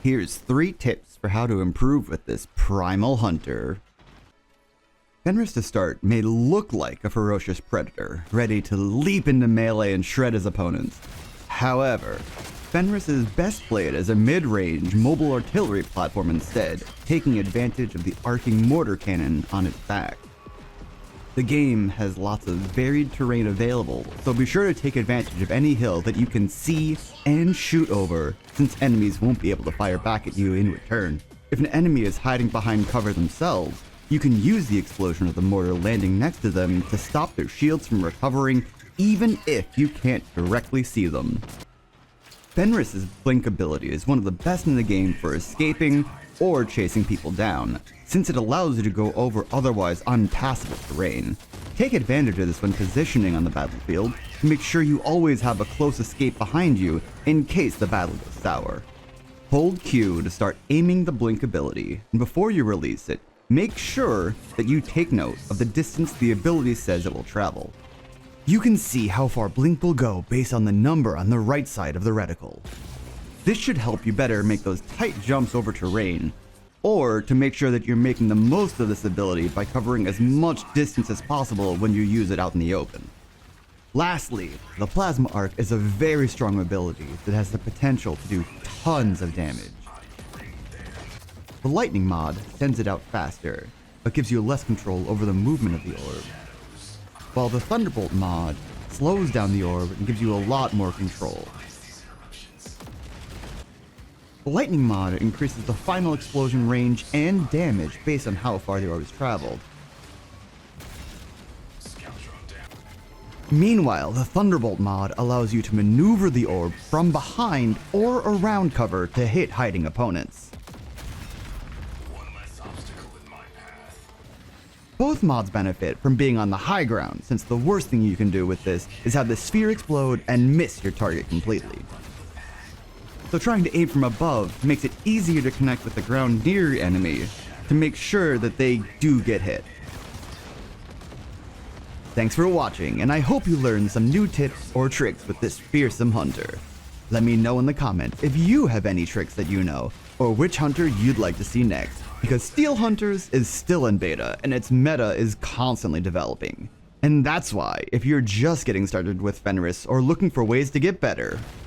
Here's 3 tips for how to improve with this primal hunter. Fenris to start may look like a ferocious predator, ready to leap into melee and shred his opponents. However, Fenris is best played as a mid-range mobile artillery platform instead, taking advantage of the arcing mortar cannon on its back. The game has lots of varied terrain available, so be sure to take advantage of any hill that you can see and shoot over, since enemies won't be able to fire back at you in return. If an enemy is hiding behind cover themselves, you can use the explosion of the mortar landing next to them to stop their shields from recovering, even if you can't directly see them. Fenris' blink ability is one of the best in the game for escaping or chasing people down, since it allows you to go over otherwise unpassable terrain. Take advantage of this when positioning on the battlefield to make sure you always have a close escape behind you in case the battle goes sour. Hold Q to start aiming the blink ability, and before you release it, make sure that you take note of the distance the ability says it will travel. You can see how far blink will go based on the number on the right side of the reticle. This should help you better make those tight jumps over terrain, or to make sure that you're making the most of this ability by covering as much distance as possible when you use it out in the open. Lastly, the Plasma Arc is a very strong ability that has the potential to do tons of damage. The Lightning mod sends it out faster, but gives you less control over the movement of the orb, while the Thunderbolt mod slows down the orb and gives you a lot more control. The Lightning mod increases the final explosion range and damage based on how far the orb has traveled. Meanwhile, the Thunderbolt mod allows you to maneuver the orb from behind or around cover to hit hiding opponents. Both mods benefit from being on the high ground, since the worst thing you can do with this is have the sphere explode and miss your target completely. So trying to aim from above makes it easier to connect with the ground near your enemy to make sure that they do get hit. Thanks for watching, and I hope you learned some new tips or tricks with this fearsome hunter. Let me know in the comments if you have any tricks that you know, or which hunter you'd like to see next, because Steel Hunters is still in beta and its meta is constantly developing. And that's why, if you're just getting started with Fenris or looking for ways to get better,